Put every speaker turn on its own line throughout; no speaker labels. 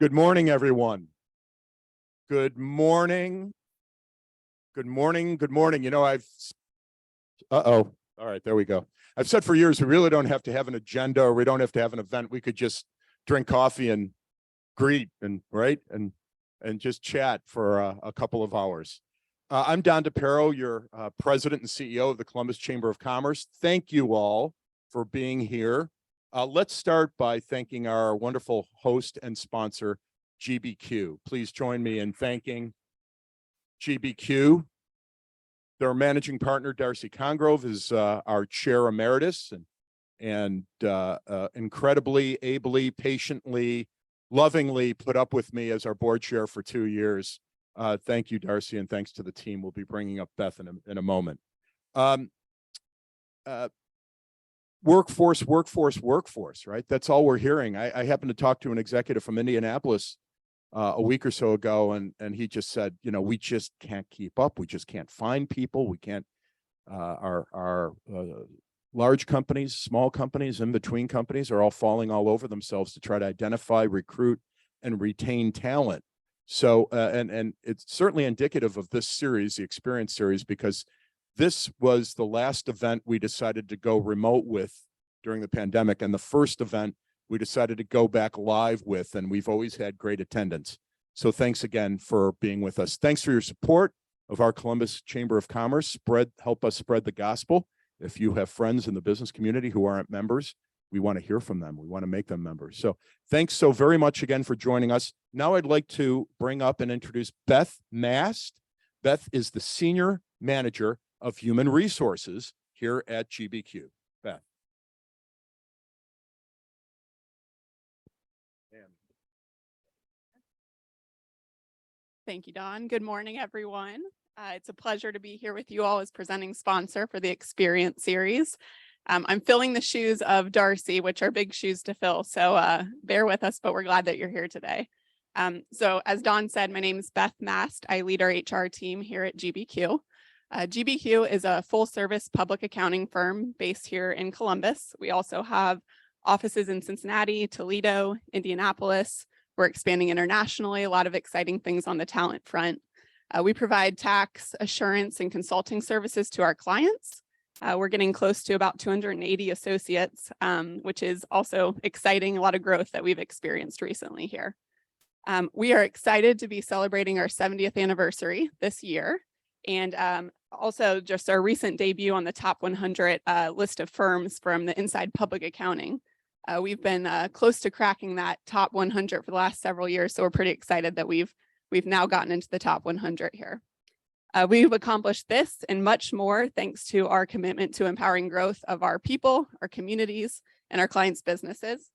Good morning, everyone. Good morning. Good morning. Good morning. All right, there we go. I've said for years, we really don't have to have an agenda, or we don't have to have an event. We could just drink coffee and greet and just chat for a couple of hours. I'm Don DePero, your president and CEO of the Columbus Chamber of Commerce. Thank you all for being here. Let's start by thanking our wonderful host and sponsor, GBQ. Please join me in thanking GBQ. Their managing partner, Darcy Congrove, is our chair emeritus and incredibly, ably, patiently, lovingly put up with me as our board chair for 2 years. Thank you, Darcy, and thanks to the team. We'll be bringing up Beth in a moment. Workforce, right? That's all we're hearing. I happened to talk to an executive from Indianapolis a week or so ago, and he just said, we just can't keep up. We just can't find people. We can't, our large companies, small companies, in-between companies are all falling all over themselves to try to identify, recruit, and retain talent. So, and it's certainly indicative of this series, the Experience series, because this was the last event we decided to go remote with during the pandemic, and the first event we decided to go back live with, and we've always had great attendance. So thanks again for being with us. Thanks for your support of our Columbus Chamber of Commerce. Help us spread the gospel. If you have friends in the business community who aren't members, we want to hear from them. We want to make them members. So thanks so very much again for joining us. Now I'd like to bring up and introduce Beth Mast. Beth is the Senior Manager of Human Resources here at GBQ. Beth.
Thank you, Don. Good morning, everyone. It's a pleasure to be here with you all as presenting sponsor for the Experience series. I'm filling the shoes of Darcy, which are big shoes to fill, so bear with us, but we're glad that you're here today. So as Don said, my name is Beth Mast. I lead our HR team here at GBQ. GBQ is a full-service public accounting firm based here in Columbus. We also have offices in Cincinnati, Toledo, Indianapolis. We're expanding internationally, a lot of exciting things on the talent front. We provide tax, assurance, and consulting services to our clients. We're getting close to about 280 associates, which is also exciting, a lot of growth that we've experienced recently here. We are excited to be celebrating our 70th anniversary this year, and also just our recent debut on the top 100 list of firms from the Inside Public Accounting. We've been close to cracking that top 100 for the last several years, so we're pretty excited that we've now gotten into the top 100 here. We've accomplished this and much more thanks to our commitment to empowering growth of our people, our communities, and our clients' businesses.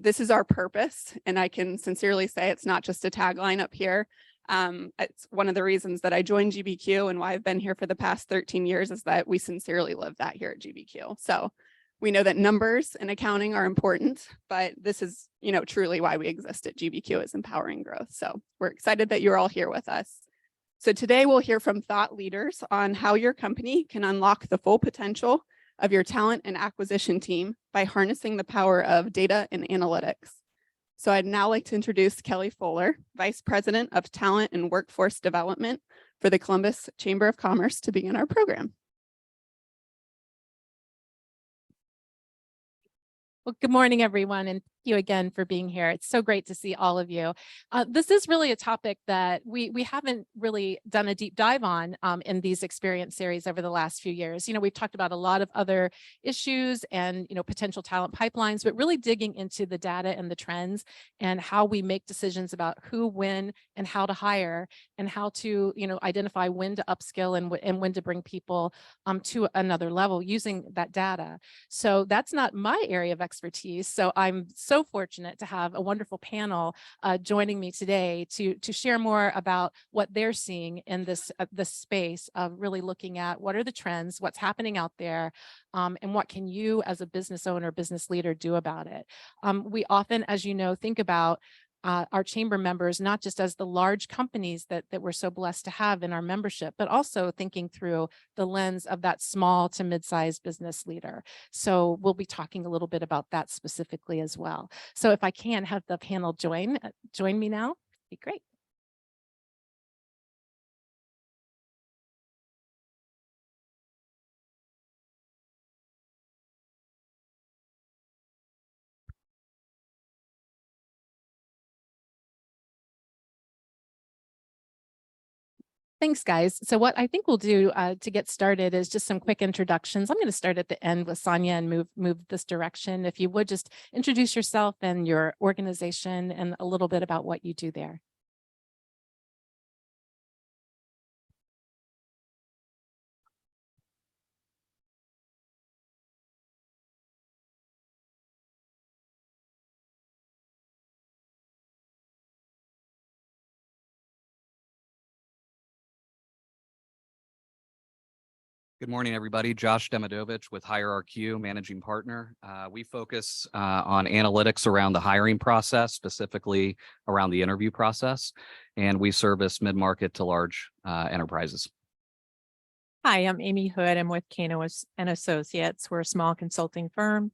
This is our purpose, and I can sincerely say it's not just a tagline up here. It's one of the reasons that I joined GBQ and why I've been here for the past 13 years is that we sincerely live that here at GBQ. So we know that numbers and accounting are important, but this is, truly why we exist at GBQ, is empowering growth. So we're excited that you're all here with us. So today we'll hear from thought leaders on how your company can unlock the full potential of your talent and acquisition team by harnessing the power of data and analytics. So I'd now like to introduce Kelly Fuller, Vice President of Talent and Workforce Development for the Columbus Chamber of Commerce, to begin our program.
Well, good morning, everyone, and thank you again for being here. It's so great to see all of you. This is really a topic that we haven't really done a deep dive on in these Experience series over the last few years. We've talked about a lot of other issues and, potential talent pipelines, but really digging into the data and the trends and how we make decisions about who, when, and how to hire, and how to, identify when to upskill and when to bring people to another level using that data. So that's not my area of expertise. So I'm so fortunate to have a wonderful panel joining me today to share more about what they're seeing in this space of really looking at what are the trends, what's happening out there, and what can you as a business owner, business leader do about it. We often, as you know, think about our chamber members, not just as the large companies that we're so blessed to have in our membership, but also thinking through the lens of that small to mid-sized business leader. So we'll be talking a little bit about that specifically as well. So if I can have the panel join me now, it'd be great. Thanks, guys. So what I think we'll do to get started is just some quick introductions. I'm going to start at the end with Sonia and move this direction. If you would just introduce yourself and your organization and a little bit about what you do there.
Good morning, everybody. Josh Demidovich with HireRQ, managing partner. We focus on analytics around the hiring process, specifically around the interview process, and we service mid-market to large enterprises.
Hi, I'm Amy Hood. I'm with Kano and Associates. We're a small consulting firm.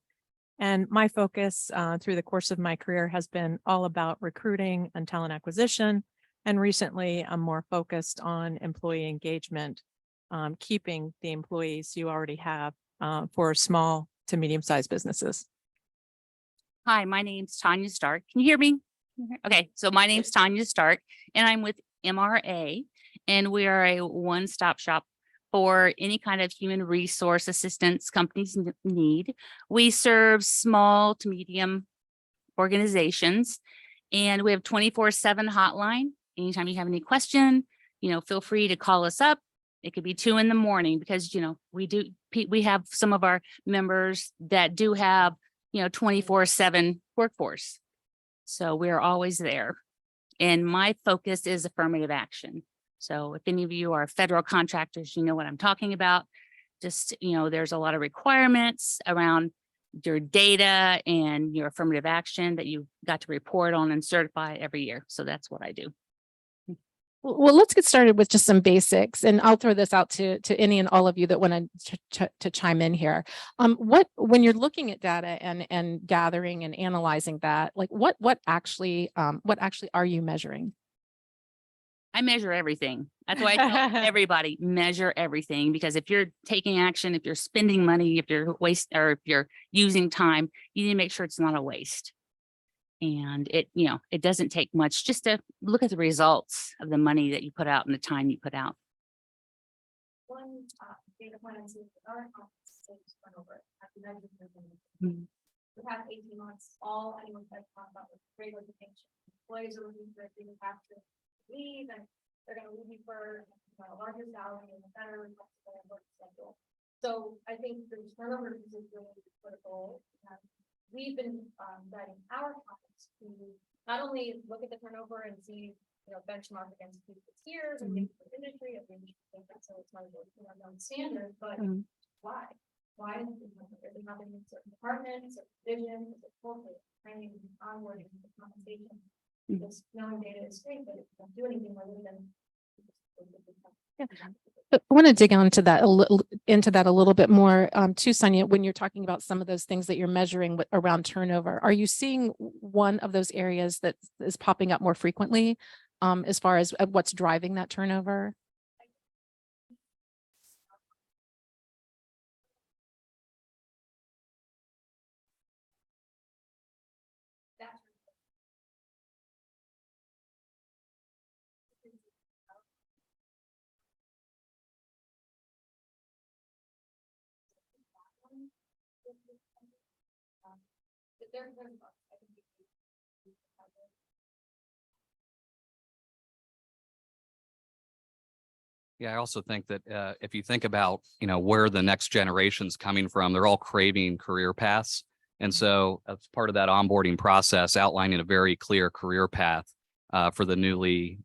And my focus through the course of my career has been all about recruiting and talent acquisition. And recently, I'm more focused on employee engagement, keeping the employees you already have for small to medium-sized businesses.
Hi, my name's Tanya Stark. Can you hear me? Okay, so my name's Tanya Stark and I'm with MRA, and we are a one-stop shop for any kind of human resource assistance companies need. We serve small to medium organizations, and we have 24/7 hotline. Anytime you have any question, feel free to call us up. It could be 2 a.m. because, we have some of our members that do have, 24/7 workforce. So we're always there. And my focus is affirmative action. So if any of you are federal contractors, you know what I'm talking about. Just, there's a lot of requirements around your data and your affirmative action that you've got to report on and certify every year. So that's what I do.
Well, let's get started with just some basics, and I'll throw this out to any and all of you that want to chime in here. When you're looking at data and gathering and analyzing that, like what actually are you measuring?
I measure everything. That's why I tell everybody measure everything, because if you're taking action, if you're spending money, if you're if you're using time, you need to make sure it's not a waste. And it doesn't take much just to look at the results of the money that you put out and the time you put out.
One data point I see with our conference turnover. We have 18 months, all anyone that talk about with great resignation. Employees are looking for a after leave, and they're going to leave you for a larger salary and a better flexible work schedule. So I think the turnover is really critical. We've been guiding our clients to not only look at the turnover and see, benchmark against previous years and maybe the industry, if we think that's so it's not a known standard, but why? Why is it happening in certain departments, certain divisions, culture, training, onboarding, compensation? This knowing data is great, but if you don't do anything other than
I want to dig into that a little bit more too, Sonia, when you're talking about some of those things that you're measuring around turnover. Are you seeing one of those areas that is popping up more frequently as far as what's driving that turnover?
Yeah, I also think that if you think about, where the next generation's coming from, they're all craving career paths. And so as part of that onboarding process, outlining a very clear career path for the newly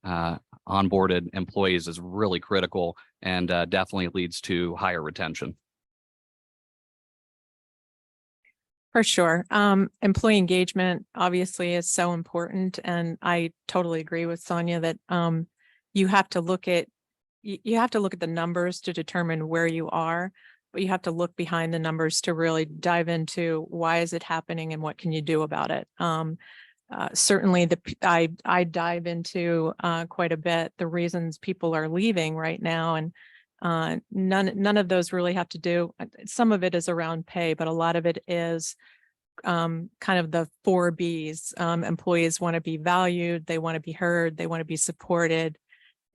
onboarded employees is really critical, and definitely leads to higher retention.
For sure. Employee engagement obviously is so important. And I totally agree with Sonia that you have to look at you have to look at the numbers to determine where you are, but you have to look behind the numbers to really dive into why is it happening and what can you do about it. Certainly I dive into quite a bit the reasons people are leaving right now, and none of those really have to do. Some of it is around pay, but a lot of it is kind of the 4 Bs. Employees want to be valued, they want to be heard, they want to be supported,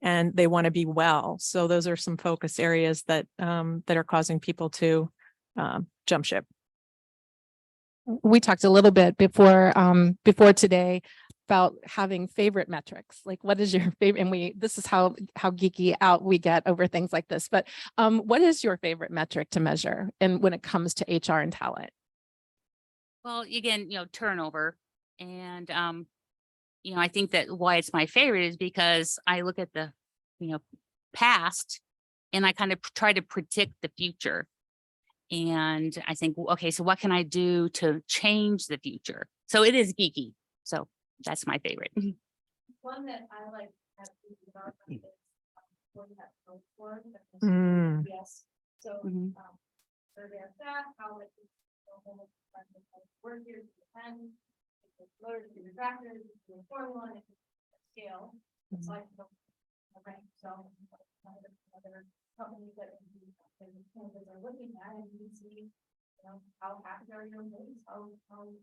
and they want to be well. So those are some focus areas that that are causing people to jump ship.
We talked a little bit before today about having favorite metrics. Like, what is your favorite? And this is how geeky out we get over things like this. But what is your favorite metric to measure and when it comes to HR and talent?
Well, again, turnover. And, I think that why it's my favorite is because I look at the, past and I kind of try to predict the future. And I think, okay, so what can I do to change the future? So it is geeky. So that's my favorite.
One that I like at the development is what you have to go for. Yes. So survey our staff, how like work here to depend, loaded to the factors, to the formula, and scale. It's like rank. So other companies that are looking at, and you can see, how happy are your employees, how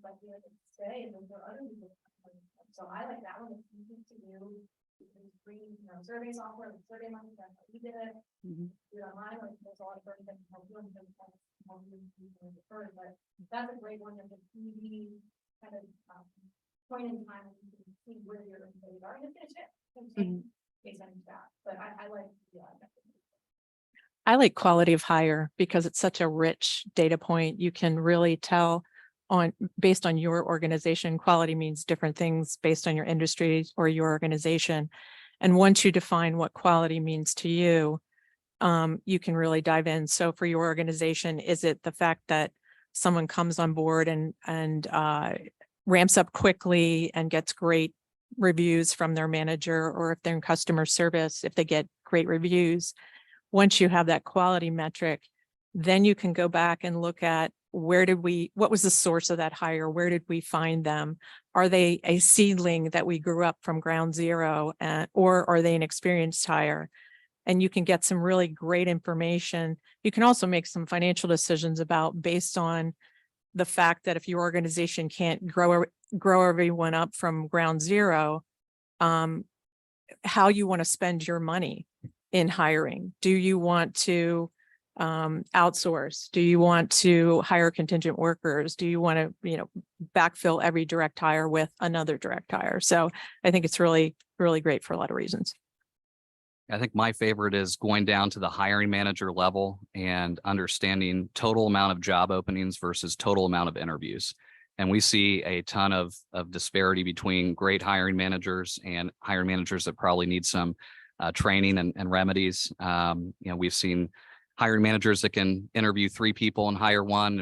likely are they to stay, and there are other people. So I like that one. It's easy to do. You can bring, survey software, survey money, that's how we did it. Do it online, like there's a lot of firms that can help you, and but that's a great one. That's an easy kind of point in time when you can see where your employees are and finish it. Based on that. But I like
I like quality of hire because it's such a rich data point. You can really tell based on your organization. Quality means different things based on your industry or your organization. And once you define what quality means to you, you can really dive in. So for your organization, is it the fact that someone comes on board and ramps up quickly and gets great reviews from their manager, or if they're in customer service, if they get great reviews? Once you have that quality metric, then you can go back and look at what was the source of that hire? Where did we find them? Are they a seedling that we grew up from ground zero, or are they an experienced hire? And you can get some really great information. You can also make some financial decisions based on the fact that if your organization can't grow everyone up from ground zero, how you want to spend your money in hiring. Do you want to outsource? Do you want to hire contingent workers? Do you want to, backfill every direct hire with another direct hire? So I think it's really, really great for a lot of reasons.
I think my favorite is going down to the hiring manager level and understanding total amount of job openings versus total amount of interviews. And we see a ton of disparity between great hiring managers and hiring managers that probably need some training and remedies. We've seen hiring managers that can interview 3 people and hire 1,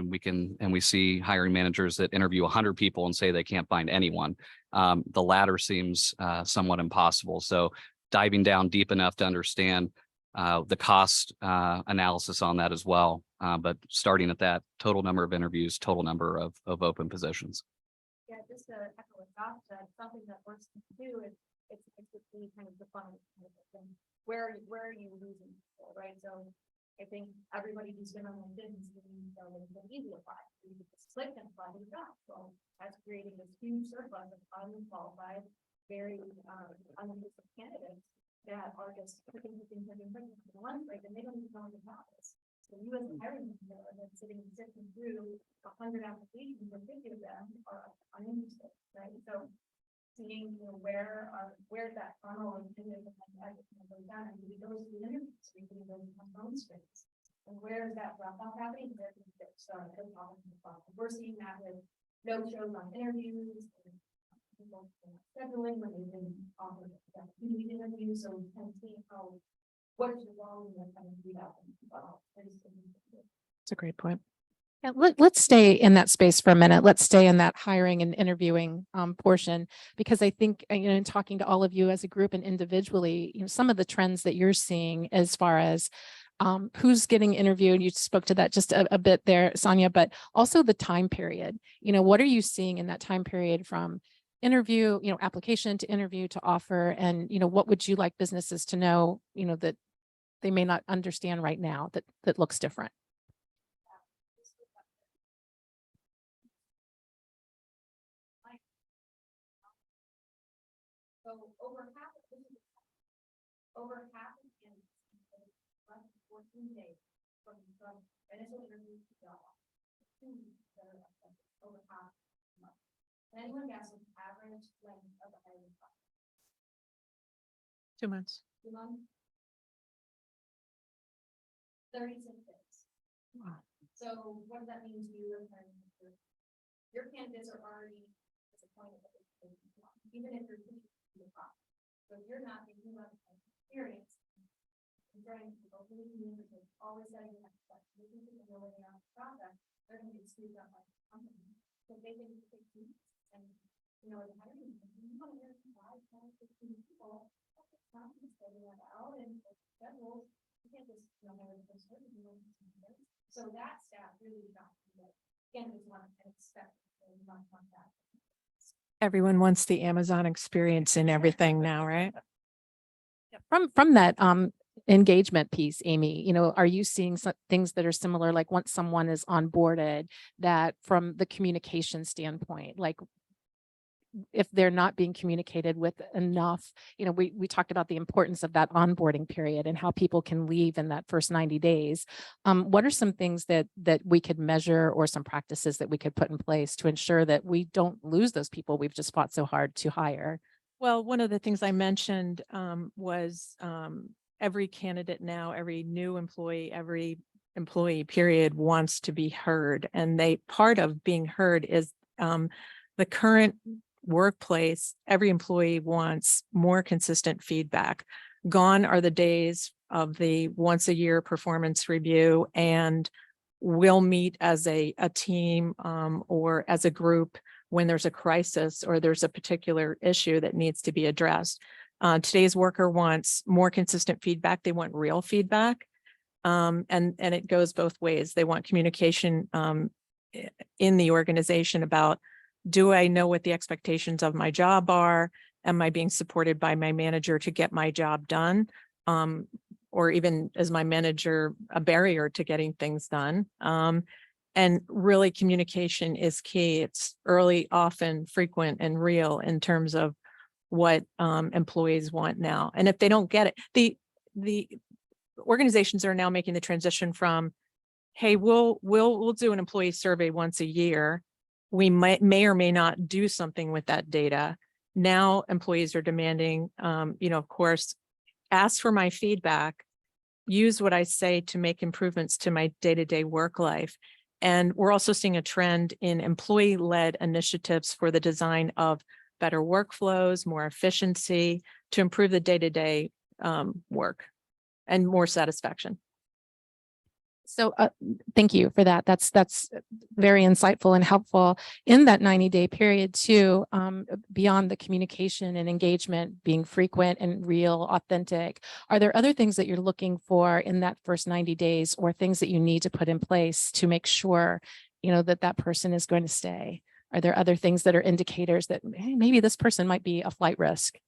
and we see hiring managers that interview 100 people and say they can't find anyone. The latter seems somewhat impossible. So diving down deep enough to understand the cost analysis on that as well. But starting at that total number of interviews, total number of open positions.
Yeah, just to echo what Josh said, something that works to do is it's really kind of defined where are you losing people, right? So I think everybody who's been on LinkedIn is an easy apply. You just click and apply to the job. So that's creating this huge surplus of unqualified, very unlisted candidates that are just clicking one place, and they don't even know what the job is. So you as a hiring manager are then sitting through 100 applications, and 50 of them are uninterested, right? So seeing where's that funnel and goes down, and we go to the interviews, we can go to phone screens, and where is that drop off happening? Where can we get started? We're seeing that with no shows on interviews, and people scheduling when they've been offered interviews, so we can see what is wrong with kind of read out.
It's a great point.
Yeah, let's stay in that space for a minute. Let's stay in that hiring and interviewing portion, because I think, in talking to all of you as a group and individually, some of the trends that you're seeing as far as who's getting interviewed, you spoke to that just a bit there, Sonia, but also the time period. What are you seeing in that time period from interview, application to interview to offer? And, what would you like businesses to know, that they may not understand right now that looks different?
So over half of candidates less than 14 days from initial interview to job offer. That are accepted, over half a month. Can anyone guess what the average length of the hiring process?
2 months.
2 months. 36 days.
Wow.
So what does that mean to you? Your candidates are already disappointed that they even if you're pushing the process. So if you're not thinking about the experience, and trying people who always setting the next step, they think they're really on the process, they're going to get screwed up by the company. So they can take weeks and the hiring, you want to hear from 5, 10, 15 people, it's not just setting that out and schedules. You can't just have everything started. So that staff really got to again, we want to expect not that.
Everyone wants the Amazon experience in everything now, right?
From that engagement piece, Amy, are you seeing some things that are similar, like once someone is onboarded, that from the communication standpoint, like if they're not being communicated with enough, we talked about the importance of that onboarding period and how people can leave in that first 90 days. What are some things that we could measure, or some practices that we could put in place to ensure that we don't lose those people we've just fought so hard to hire?
Well, one of the things I mentioned was every candidate now, every new employee, every employee period wants to be heard. And part of being heard is the current workplace. Every employee wants more consistent feedback. Gone are the days of the once a year performance review and we'll meet as a team or as a group when there's a crisis or there's a particular issue that needs to be addressed. Today's worker wants more consistent feedback. They want real feedback. And it goes both ways. They want communication in the organization about, do I know what the expectations of my job are? Am I being supported by my manager to get my job done? Or even as my manager, a barrier to getting things done? And really communication is key. It's early, often, frequent, and real in terms of what employees want now. And if they don't get it, the organizations are now making the transition from, hey, we'll do an employee survey once a year. We may or may not do something with that data. Now employees are demanding, of course, ask for my feedback, use what I say to make improvements to my day-to-day work life. And we're also seeing a trend in employee-led initiatives for the design of better workflows, more efficiency, to improve the day-to-day work and more satisfaction.
So thank you for that. That's very insightful and helpful in that 90-day period too, beyond the communication and engagement being frequent and real, authentic. Are there other things that you're looking for in that first 90 days, or things that you need to put in place to make sure, that person is going to stay? Are there other things that are indicators that hey, maybe this person might be a flight risk?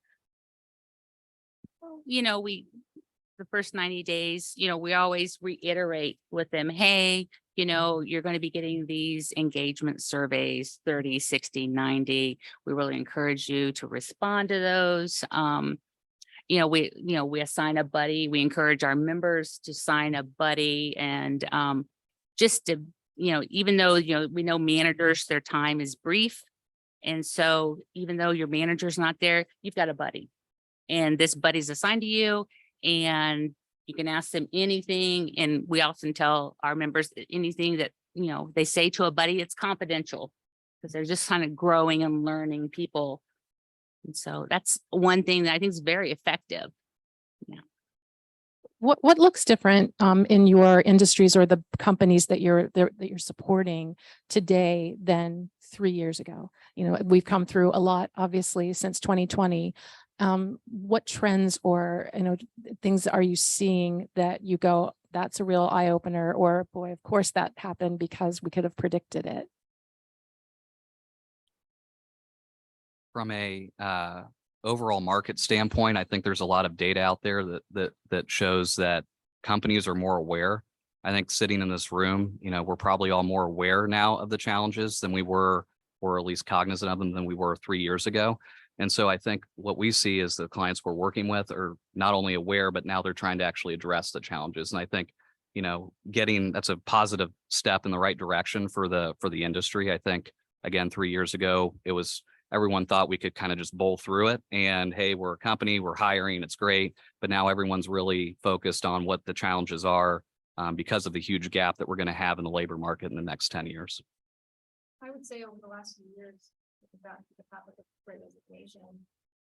The first 90 days, we always reiterate with them, hey, you're going to be getting these engagement surveys, 30, 60, 90. We really encourage you to respond to those. We assign a buddy. We encourage our members to sign a buddy, and just to, even though, we know managers, their time is brief. And so even though your manager's not there, you've got a buddy, and this buddy's assigned to you. And you can ask them anything. And we often tell our members that anything that, they say to a buddy, it's confidential, because they're just kind of growing and learning people. And so that's one thing that I think is very effective. Yeah.
What looks different in your industries or the companies that you're supporting today than 3 years ago? You know, we've come through a lot, obviously, since 2020. What trends or, you know, things are you seeing that you go, that's a real eye opener, or boy, of course that happened because we could have predicted it?
From a overall market standpoint, I think there's a lot of data out there that shows that companies are more aware. I think sitting in this room, you know, we're probably all more aware now of the challenges than we were, or at least cognizant of them than we were 3 years ago. And so I think what we see is the clients we're working with are not only aware, but now they're trying to actually address the challenges. And I think, you know, that's a positive step in the right direction for the industry. I think, again, 3 years ago, everyone thought we could kind of just bowl through it and, hey, we're a company, we're hiring, it's great. But now everyone's really focused on what the challenges are because of the huge gap that we're going to have in the labor market in the next 10 years.
I would say over the last few years, back to the topic of Great Resignation,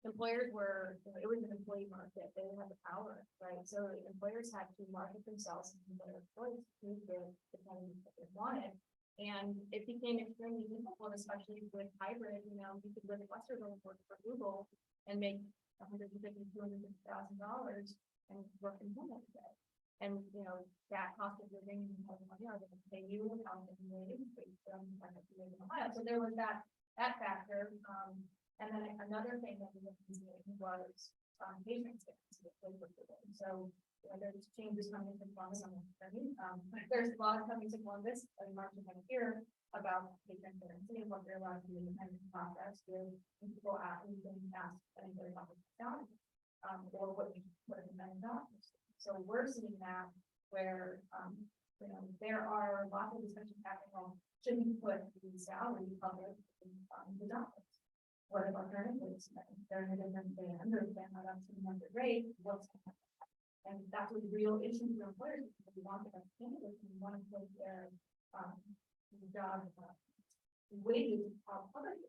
employers were, it was an employee market, they had the power, right? So employers had to market themselves and their employees to the candidates that they wanted. And it became extremely difficult, especially with hybrid. You know, you could live in Westerville and work for Google and make $150,000 to $250,000 and work from home every day. And you know, that cost of living, are going to pay you and how much you live in Ohio. So there was that factor. And then another thing that we were considering was patient experience. So there's changes coming to Columbus. But there's a lot coming to Columbus and March and here about patient transparency and what they're allowed to do in the independent process with people asking them ask anybody about the challenge or what are the benefits. So we're seeing that where you know, there are lots of discussions happening on should we put the salary public in the dollars? What if alternatives? They're in a different band, or they're not up to the market rate, what's going to happen? And that's a real issue for employers because we want the best candidates and we want to put their job wages public.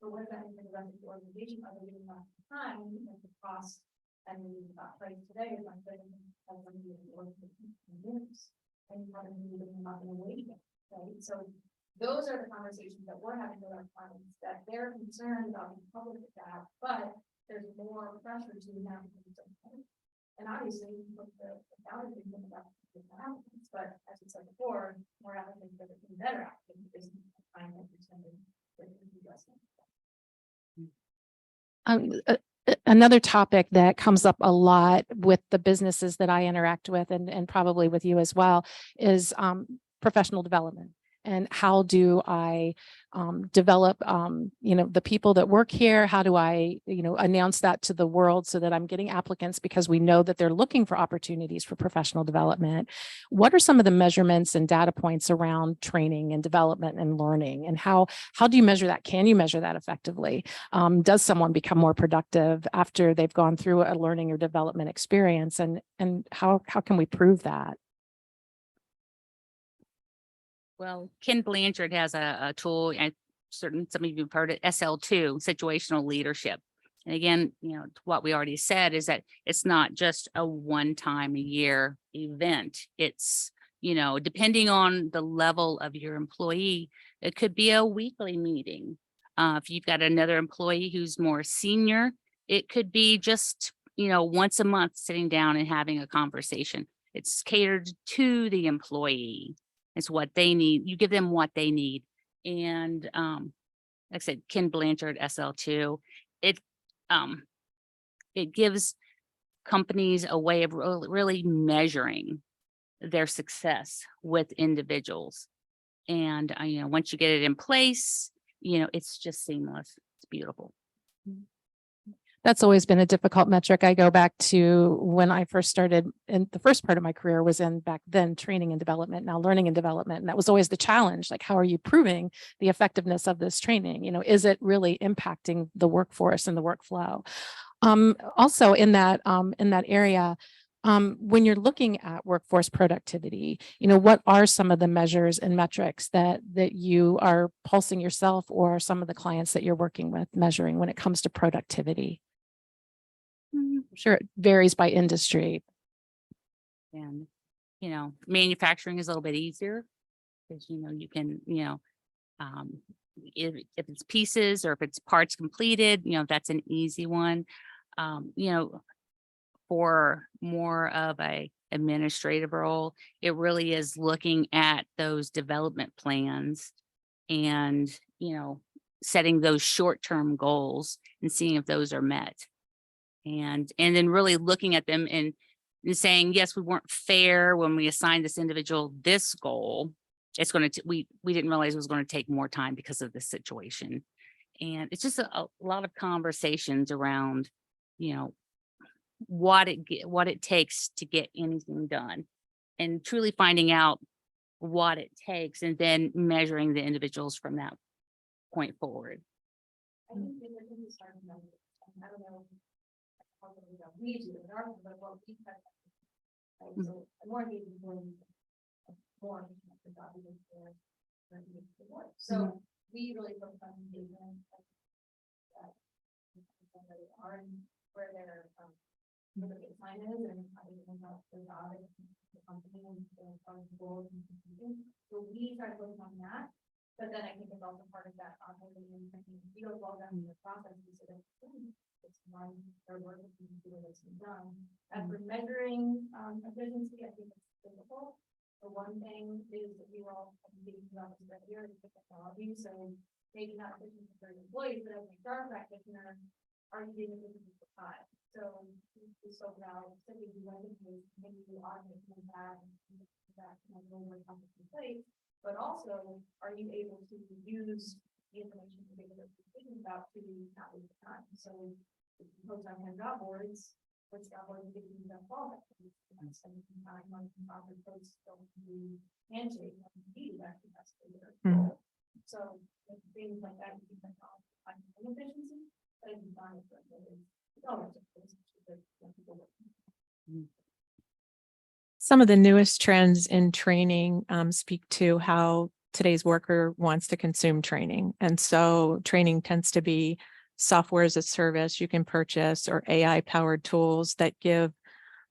So what does that mean for the rest of the organization? Are they giving enough time and the cost and the price today is like and you haven't even up in a wage, right? So those are the conversations that we're having with our clients, that they're concerned about being public with that, but there's more pressure to now. And obviously, you put the salary thing about applicants, but as I said before, more applicants that are better applicants because time that you're spending with investment.
Another topic that comes up a lot with the businesses that I interact with, and probably with you as well, is professional development. And how do I develop, you know, the people that work here? How do I, you know, announce that to the world so that I'm getting applicants because we know that they're looking for opportunities for professional development? What are some of the measurements and data points around training and development and learning? And how do you measure that? Can you measure that effectively? Does someone become more productive after they've gone through a learning or development experience? And how can we prove that?
Well, Ken Blanchard has a tool, and some of you have heard it, SL2, situational leadership. And again, you know, what we already said is that it's not just a one-time a year event. It's, you know, depending on the level of your employee, it could be a weekly meeting. If you've got another employee who's more senior, it could be just, you know, once a month sitting down and having a conversation. It's catered to the employee. It's what they need. You give them what they need. And like I said, Ken Blanchard, SL2, it gives companies a way of really measuring their success with individuals. And you know, once you get it in place, you know, it's just seamless. It's beautiful.
That's always been a difficult metric. I go back to when I first started, and the first part of my career was in back then training and development, now learning and development. And that was always the challenge. Like, how are you proving the effectiveness of this training? You know, is it really impacting the workforce and the workflow? Also in that area, when you're looking at workforce productivity, you know, what are some of the measures and metrics that you are pulsing yourself or some of the clients that you're working with measuring when it comes to productivity? I'm sure it varies by industry.
And, manufacturing is a little bit easier because, you can, if it's pieces or if it's parts completed, that's an easy one. For more of a administrative role, it really is looking at those development plans and, setting those short-term goals and seeing if those are met. And then really looking at them and saying, yes, we weren't fair when we assigned this individual this goal. It's going to, we didn't realize it was going to take more time because of this situation. And it's just a lot of conversations around, what it takes to get anything done, and truly finding out what it takes and then measuring the individuals from that point forward.
I think that we're gonna start with numbers. I don't know how we do it, but what we have. So more maybe more the job even for the work. So we really focus on engagement. Are and where their what the baseline is and how they can help the job and the company and the goals and something. So we try to focus on that. But then I think it's also part of that onboarding and you go well down in the process, you sort of it's one or work that you can do what's been done. As for measuring efficiency, I think it's difficult. The one thing is that we were all thinking about this right here is the technology. So maybe not efficient for employees, but as a HR practitioner, are you doing efficient for time? So we spoke about simply maybe you automate some of that and that kind of over in place. But also, are you able to use the information to make a decision about to not waste time? So if you post on your job boards, which job board is giving you that fallback? Spending some time on other posts don't do handshake and be actually that's their goal. So things like that, you can find inefficiency, but if you find it for
Some of the newest trends in training speak to how today's worker wants to consume training. And so training tends to be software as a service you can purchase or AI powered tools that give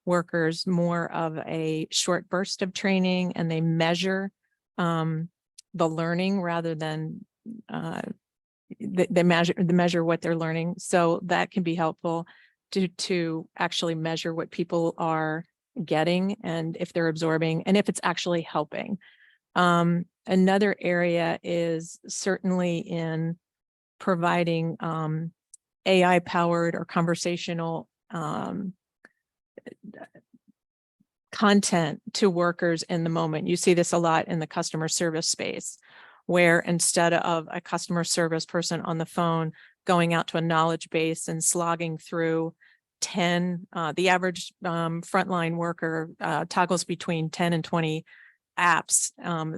workers more of a short burst of training, and they measure the learning rather than they measure what they're learning. So that can be helpful to actually measure what people are getting and if they're absorbing and if it's actually helping. Another area is certainly in providing AI powered or conversational content to workers in the moment. You see this a lot in the customer service space, where instead of a customer service person on the phone going out to a knowledge base and slogging through 10, the average frontline worker toggles between 10 and 20 apps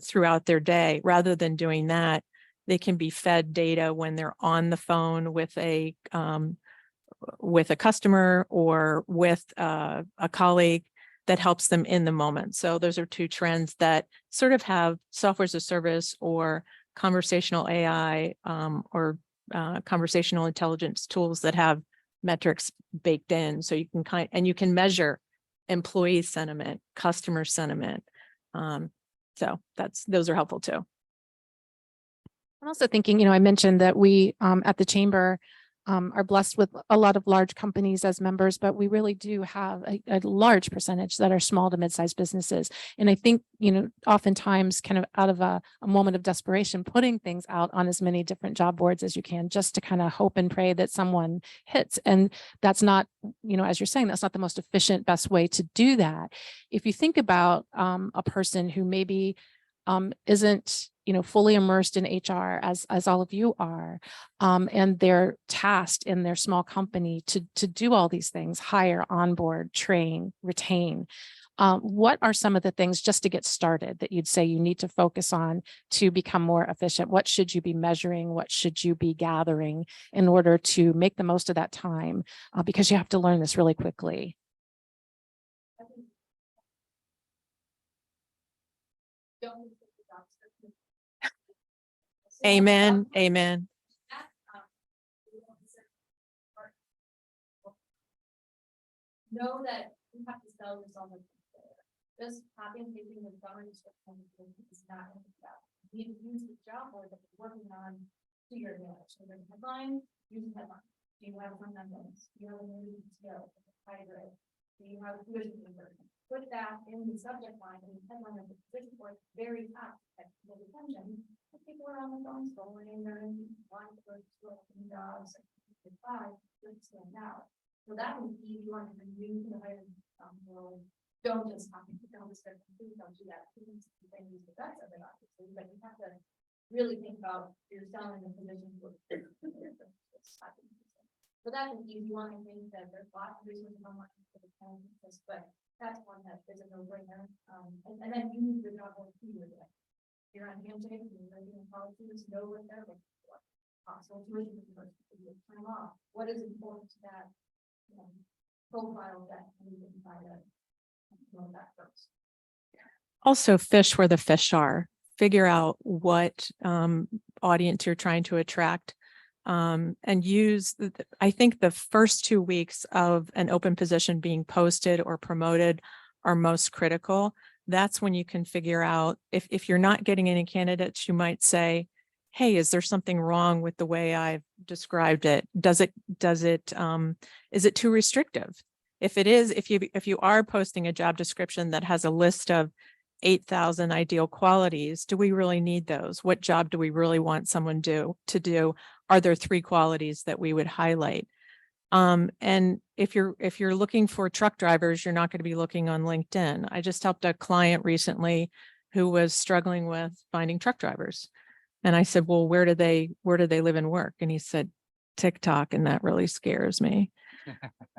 throughout their day. Rather than doing that, they can be fed data when they're on the phone with a customer or with a colleague that helps them in the moment. So those are two trends that sort of have software as a service or conversational AI or conversational intelligence tools that have metrics baked in. So you can you can measure employee sentiment, customer sentiment. So those are helpful too.
I'm also thinking, I mentioned that we at the chamber are blessed with a lot of large companies as members, but we really do have a large percentage that are small to mid-sized businesses. And I think, oftentimes kind of out of a moment of desperation, putting things out on as many different job boards as you can, just to kind of hope and pray that someone hits. And that's not, as you're saying, that's not the most efficient, best way to do that. If you think about a person who maybe isn't fully immersed in HR as all of you are, and they're tasked in their small company to do all these things: hire, onboard, train, retain. What are some of the things, just to get started, that you'd say you need to focus on to become more efficient? What should you be measuring? What should you be gathering in order to make the most of that time? Because you have to learn this really quickly.
Amen. Amen.
Know that you have to sell yourself. just copy and pasting the summary description is not going to be that. You need to use the job board that you're working on to your advantage. So there's a headline, use the headline. Do you have some numbers? Do you have a new PTO, hybrid? Do you have tuition conversion? Put that in the subject line and the headline of the position board very top, at the attention. If people are on the phone scrolling, they're in line to go to school, jobs, five, stand out. So that would be one of the new hires, world. Don't just copy, don't just start, don't do that. Please, then use the best of it, obviously, but you have to really think about you're selling the position for. So that's an easy one. I think that there's lots of resources online for the candidates, but that's one that is a no-brainer. And then use the job board to do it. You're on Handshake, you're writing policies, know what they're looking for. Possible tuition reimbursement, time off. What is important to that profile that you can try to know that first.
Also fish where the fish are. Figure out what audience you're trying to attract. And use, I think the first 2 weeks of an open position being posted or promoted are most critical. That's when you can figure out if you're not getting any candidates, you might say, hey, is there something wrong with the way I've described it? Is it too restrictive? If it is, if you are posting a job description that has a list of 8,000 ideal qualities, do we really need those? What job do we really want someone to do? Are there 3 qualities that we would highlight? And if you're looking for truck drivers, you're not going to be looking on LinkedIn. I just helped a client recently who was struggling with finding truck drivers. And I said, well, where do they live and work? And he said, TikTok. And that really scares me.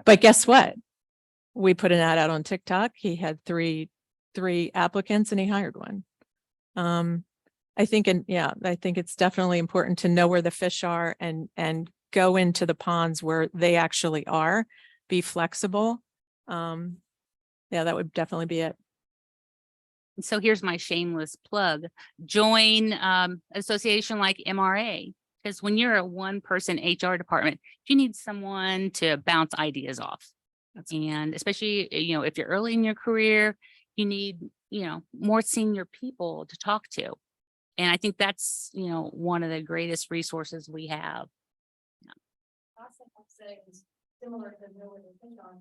But guess what? We put an ad out on TikTok. He had three applicants and he hired one. I think it's definitely important to know where the fish are and go into the ponds where they actually are, be flexible. Yeah, that would definitely be it.
So here's my shameless plug. Join association like MRA, because when you're a one-person HR department, you need someone to bounce ideas off. And especially, if you're early in your career, you need, more senior people to talk to. And I think that's, one of the greatest resources we have.
Also, I'd say is similar to know where the fish are,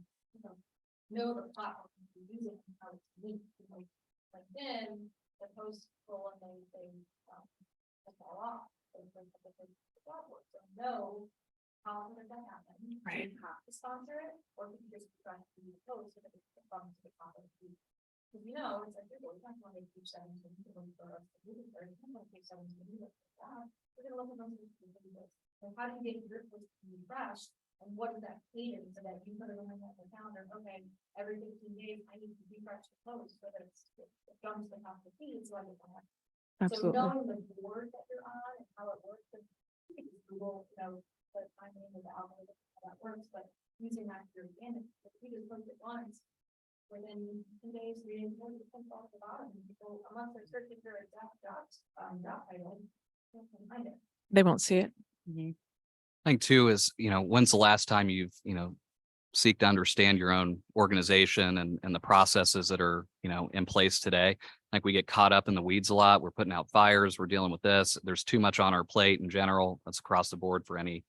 know the platform you're using and how it's linked to LinkedIn, the post scroll and they fall off. So know how did that happen?
Right.
You have to sponsor it, or you can just try to do the post so that it's from to the top of the feed. Because it's like you're not going to page 17 for us to do it, or you're not going to page 17 to do it. We're going to look at those videos. So how do you get your post to be fresh? And what is that cadence so that you put it on the calendar? Okay, every 15 days I need to refresh the post so that it jumps the top of the feed. So I get that.
Absolutely.
So knowing the board that you're on and how it works, and Google, the timing of the algorithm, how that works, but using that to your advantage. If you just post it once, within 2 days, 3 days, 4 days, off the bottom, people, unless they're searching for a job title, they can't find it.
They won't see it.
I think too is, when's the last time you've, seek to understand your own organization and the processes that are, in place today. Like we get caught up in the weeds a lot. We're putting out fires. We're dealing with this. There's too much on our plate in general. That's across the board for any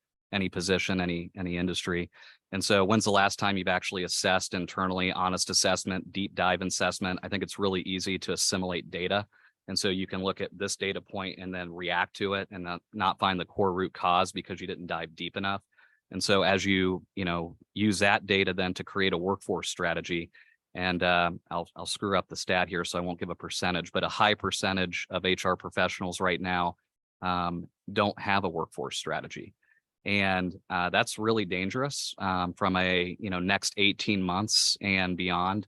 position, any industry. And so when's the last time you've actually assessed internally, honest assessment, deep dive assessment? I think it's really easy to assimilate data. And so you can look at this data point and then react to it and not find the core root cause because you didn't dive deep enough. And so as you use that data then to create a workforce strategy, and I'll screw up the stat here, so I won't give a percentage, but a high percentage of HR professionals right now don't have a workforce strategy. And that's really dangerous from a next 18 months and beyond.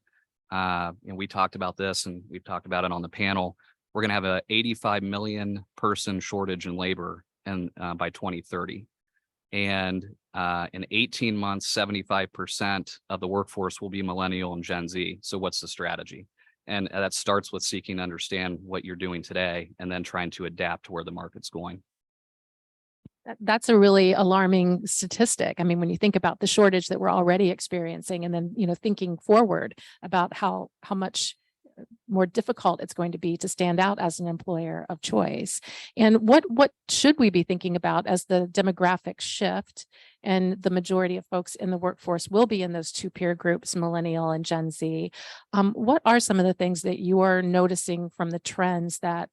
And we talked about this and we've talked about it on the panel. We're going to have a 85 million person shortage in labor and by 2030. And in 18 months, 75% of the workforce will be millennial and Gen Z. So what's the strategy? And that starts with seeking to understand what you're doing today and then trying to adapt to where the market's going.
That's a really alarming statistic. I mean, when you think about the shortage that we're already experiencing and then, thinking forward about how much more difficult it's going to be to stand out as an employer of choice. And what should we be thinking about as the demographics shift and the majority of folks in the workforce will be in those two peer groups, millennial and Gen Z? What are some of the things that you are noticing from the trends that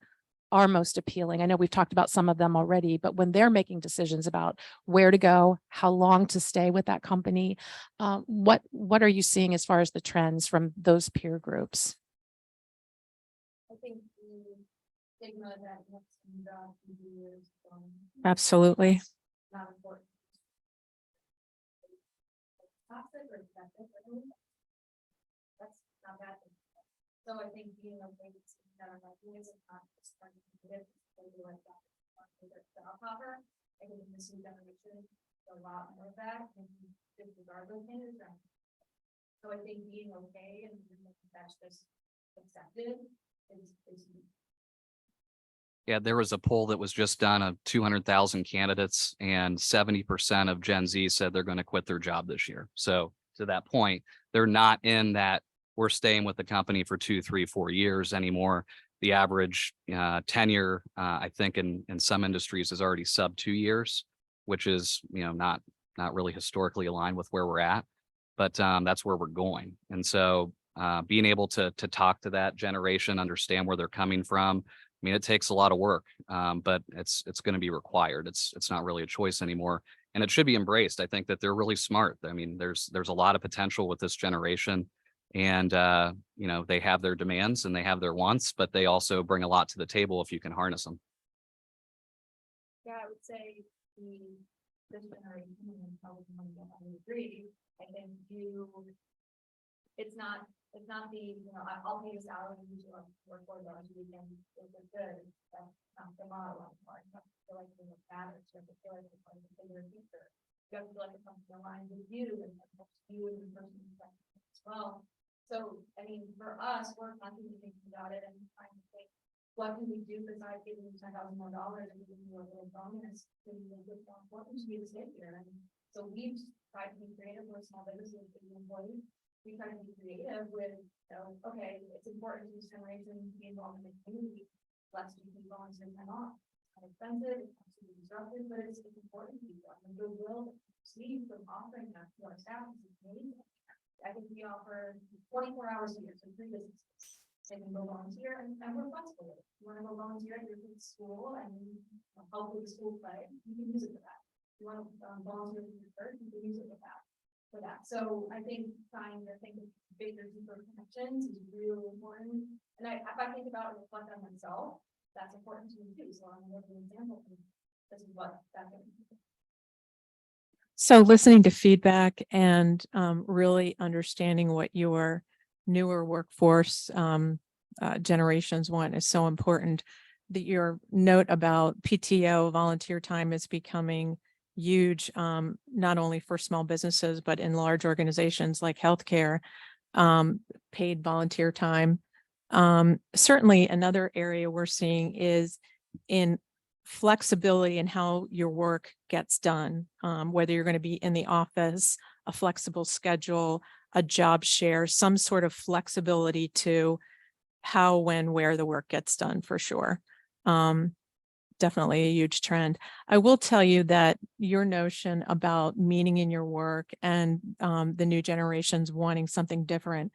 are most appealing? I know we've talked about some of them already, but when they're making decisions about where to go, how long to stay with that company, what are you seeing as far as the trends from those peer groups?
I think the stigma that next job can do is
Absolutely.
not important. Toxic or excessive, I don't know. That's not bad. So I think being okay with seeing that like is not just trying to do it, like that. Job offer, I think in this new generation, a lot more of that and disregard those things. So I think being okay and that's just accepted is
Yeah, there was a poll that was just done of 200,000 candidates, and 70% of Gen Z said they're going to quit their job this year. So to that point, they're not in that we're staying with the company for 2, 3, 4 years anymore. The average tenure, I think in some industries is already sub 2 years, which is, not really historically aligned with where we're at, but that's where we're going. And so being able to talk to that generation, understand where they're coming from. I mean, it takes a lot of work, but it's going to be required. It's not really a choice anymore, and it should be embraced. I think that they're really smart. I mean, there's a lot of potential with this generation, and they have their demands and they have their wants, but they also bring a lot to the table if you can harness them.
Yeah, I would say this generation and probably I would agree. I think it's not the, I'll pay a salary and you work 4 hours a week and it's good. That's not the model anymore. You have to feel like it matters. You have to feel like it's part of the bigger picture. You have to feel like it comes to align with you and helps you and the person as well. So, I mean, for us, we're constantly thinking about it and trying to think, what can we do besides giving you $10,000 more and giving you a little bonus to make it more important to you to stay here? And so we've tried to be creative with small businesses, big employees. We try to be creative with, okay, it's important to this generation to be involved in the community. Let's do some volunteer time off. It's not expensive, it's not super disruptive, but it's important to people. And goodwill see from offering that to our staff is amazing. I think we offer 24 hours a year to 3 businesses. They can go volunteer and we're flexible. If you want to go volunteer at your kid's school and help with the school play, you can use it for that. If you want to volunteer with your church, you can use it for that. So I think trying to think of bigger, deeper connections is really important. And if I think about and reflect on myself, that's important to me too. So I'm going to give an example. This is what that's going to be.
So listening to feedback and really understanding what your newer workforce generations want is so important. That your note about PTO volunteer time is becoming huge, not only for small businesses, but in large organizations like healthcare, paid volunteer time. Certainly another area we're seeing is in flexibility in how your work gets done, whether you're going to be in the office, a flexible schedule, a job share, some sort of flexibility to how, when, where the work gets done for sure. Definitely a huge trend. I will tell you that your notion about meaning in your work and the new generations wanting something different.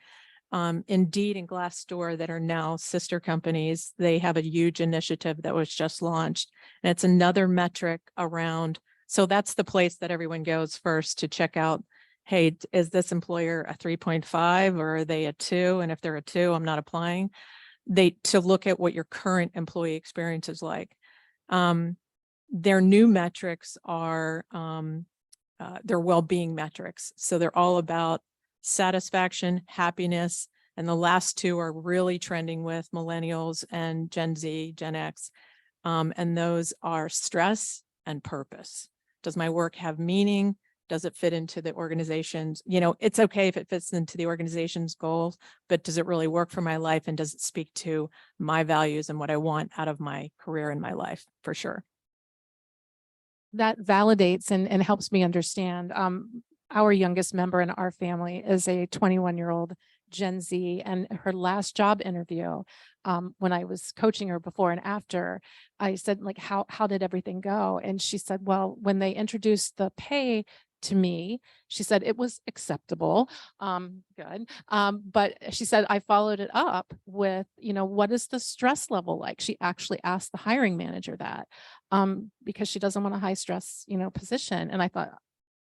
Indeed, and Glassdoor, that are now sister companies, they have a huge initiative that was just launched. And it's another metric around. So that's the place that everyone goes first to check out, hey, is this employer a 3.5 or are they a 2? And if they're a 2, I'm not applying. To look at what your current employee experience is like. Their new metrics are their well-being metrics. So they're all about satisfaction, happiness, and the last 2 are really trending with millennials and Gen Z, Gen X. And those are stress and purpose. Does my work have meaning? Does it fit into the organization's, it's okay if it fits into the organization's goals, but does it really work for my life? And does it speak to my values and what I want out of my career and my life? For sure.
That validates and helps me understand. Our youngest member in our family is a 21-year-old Gen Z, and her last job interview, when I was coaching her before and after, I said, like, how did everything go? And she said, well, when they introduced the pay to me, she said it was acceptable. Good. But she said, I followed it up with, what is the stress level like? She actually asked the hiring manager that, because she doesn't want a high stress, position. And I thought,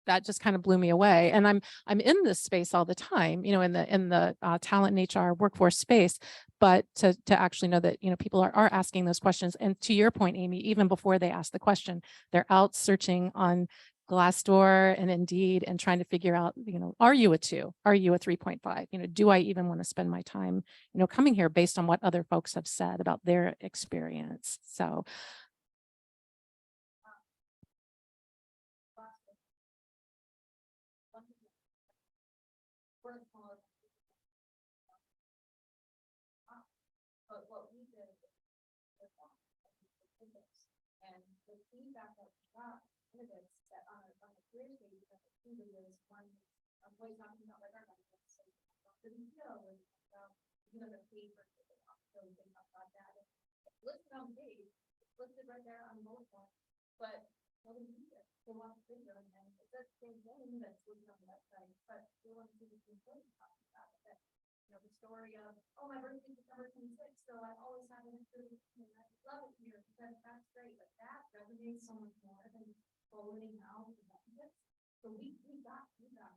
that just kind of blew me away. And I'm in this space all the time, in the talent and HR workforce space, but to actually know that, people are asking those questions. And to your point, Amy, even before they ask the question, they're out searching on Glassdoor and Indeed and trying to figure out, are you a 2? Are you a 3.5? Do I even want to spend my time, coming here based on what other folks have said about their experience? So
but what we did and the feedback that we got is that on a career stage, that the two was one employee talking about like our benefits. So the detail was about, the pay for so we can talk about that. It's listed on the page, it's listed right there on the bullet point, but nobody sees it. They want to figure and it's that same thing that's listed on the website, but they want to see the employee talking about it. That, the story of, oh, my birthday is December 26th, so I always have an experience, and I love it here, because that's great, but that resonates so much more than forwarding out the benefits. So we got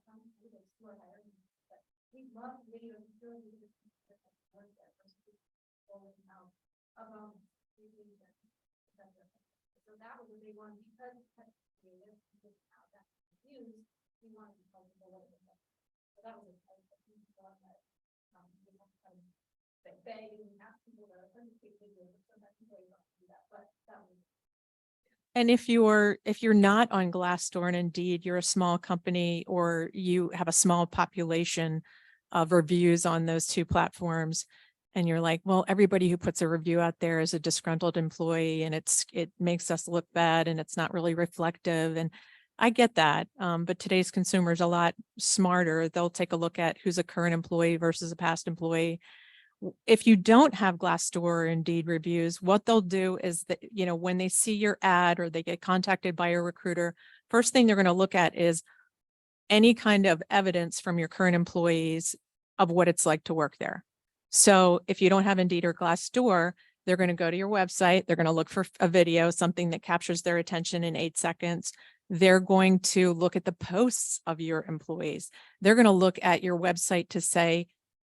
some students who are hiring, but we love videos and showing you this work there versus forwarding out about vacation, etc. So that was a big one because it's kind of creative, because how that's used, we want to be comfortable with it. So that was a huge one that
And if you're not on Glassdoor and Indeed, you're a small company or you have a small population of reviews on those two platforms, and you're like, well, everybody who puts a review out there is a disgruntled employee and it makes us look bad and it's not really reflective. And I get that. But today's consumer is a lot smarter. They'll take a look at who's a current employee versus a past employee. If you don't have Glassdoor or Indeed reviews, what they'll do is that, when they see your ad or they get contacted by a recruiter, first thing they're going to look at is any kind of evidence from your current employees of what it's like to work there. So if you don't have Indeed or Glassdoor, they're going to go to your website. They're going to look for a video, something that captures their attention in 8 seconds. They're going to look at the posts of your employees. They're going to look at your website to say,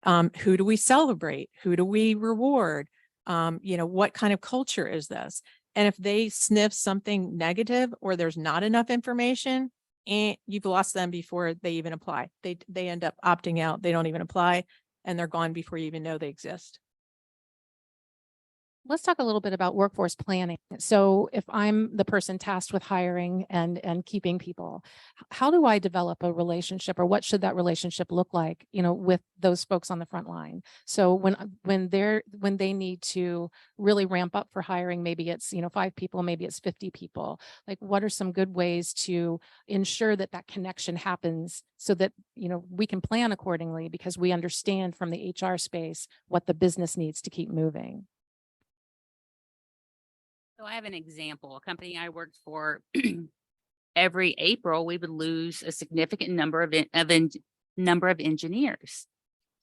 who do we celebrate? Who do we reward? What kind of culture is this? And if they sniff something negative or there's not enough information, you've lost them before they even apply. They end up opting out. They don't even apply and they're gone before you even know they exist.
let's talk a little bit about workforce planning. So if I'm the person tasked with hiring and keeping people, how do I develop a relationship, or what should that relationship look like, with those folks on the front line? So when they need to really ramp up for hiring, maybe it's, 5 people, maybe it's 50 people. Like, what are some good ways to ensure that connection happens so that, we can plan accordingly because we understand from the HR space what the business needs to keep moving?
So I have an example, a company I worked for. Every April, we would lose a significant number of engineers.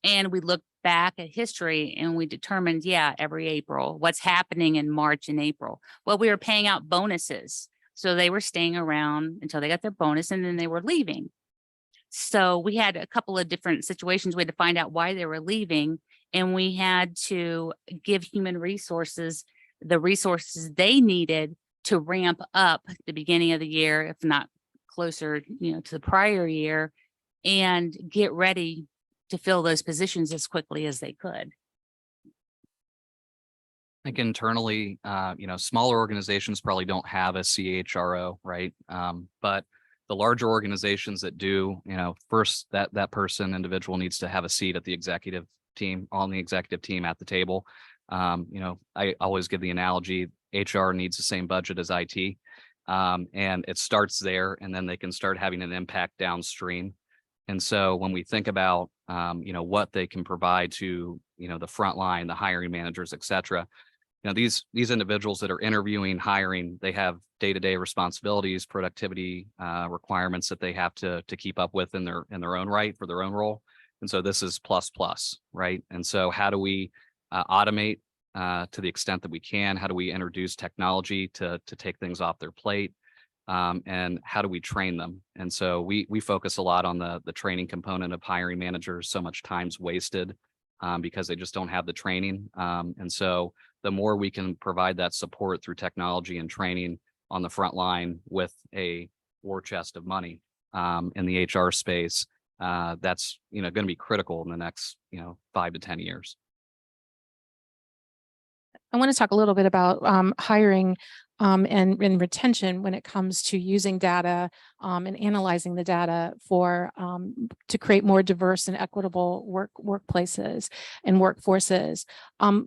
And we looked back at history and we determined, every April, what's happening in March and April. Well, we were paying out bonuses. So they were staying around until they got their bonus and then they were leaving. So we had a couple of different situations. We had to find out why they were leaving, and we had to give human resources the resources they needed to ramp up the beginning of the year, if not closer, to the prior year, and get ready to fill those positions as quickly as they could.
I think internally, smaller organizations probably don't have a CHRO, right? But the larger organizations that do, first that individual needs to have a seat at the executive team, on the executive team at the table. I always give the analogy, HR needs the same budget as IT. And it starts there, and then they can start having an impact downstream. And so when we think about, what they can provide to, the front line, the hiring managers, et cetera, these individuals that are interviewing, hiring, they have day-to-day responsibilities, productivity requirements that they have to keep up with in their own right for their own role. And so this is plus, right? And so how do we automate to the extent that we can? How do we introduce technology to take things off their plate? And how do we train them? And so we focus a lot on the training component of hiring managers. So much time's wasted because they just don't have the training. And so the more we can provide that support through technology and training on the front line with a war chest of money in the HR space, that's going to be critical in the next 5 to 10 years.
I want to talk a little bit about hiring and retention when it comes to using data and analyzing the data for to create more diverse and equitable workplaces and workforces.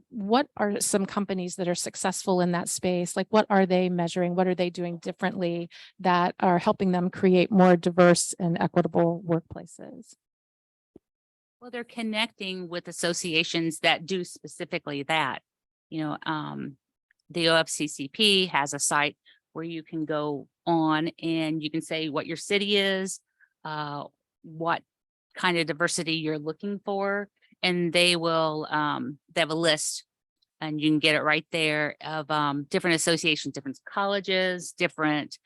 What are some companies that are successful in that space? Like, what are they measuring? What are they doing differently that are helping them create more diverse and equitable workplaces?
Well, they're connecting with associations that do specifically that. The OFCCP has a site where you can go on and you can say what your city is, what kind of diversity you're looking for, and they will they have a list, and you can get it right there of different associations, different colleges, different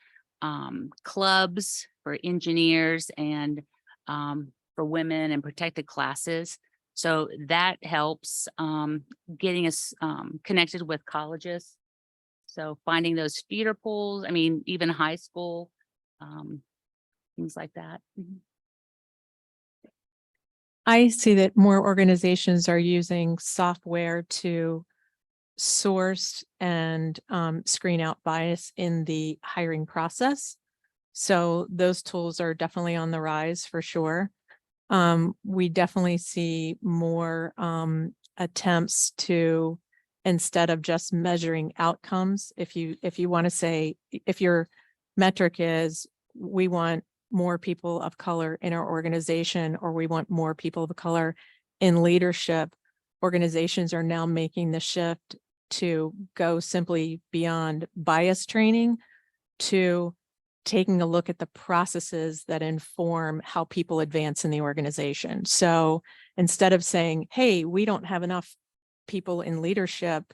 clubs for engineers and for women and protected classes. So that helps getting us connected with colleges. So finding those feeder pools, even high school, things like that.
I see that more organizations are using software to source and screen out bias in the hiring process. So those tools are definitely on the rise for sure. We definitely see more attempts to, instead of just measuring outcomes, if you want to say, if your metric is we want more people of color in our organization, or we want more people of color in leadership, organizations are now making the shift to go simply beyond bias training to taking a look at the processes that inform how people advance in the organization. So instead of saying, hey, we don't have enough people in leadership,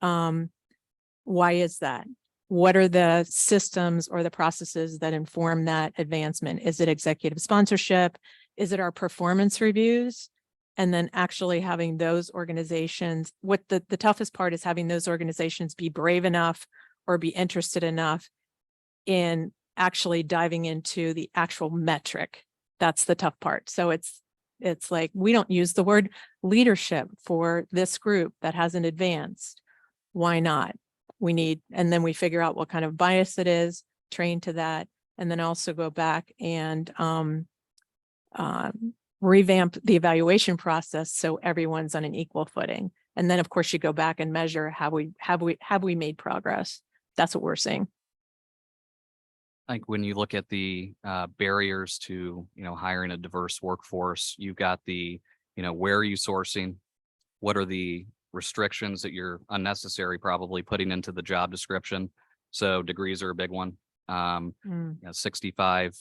why is that? What are the systems or the processes that inform that advancement? Is it executive sponsorship? Is it our performance reviews? And then actually having those organizations, what the toughest part is having those organizations be brave enough or be interested enough in actually diving into the actual metric. That's the tough part. So it's like, we don't use the word leadership for this group that hasn't advanced. Why not? And then we figure out what kind of bias it is, train to that, and then also go back and revamp the evaluation process so everyone's on an equal footing. And then of course you go back and measure, have we made progress? That's what we're seeing.
I think when you look at the barriers to, hiring a diverse workforce, you've got the, where are you sourcing? What are the restrictions that you're unnecessary probably putting into the job description? So degrees are a big one. 65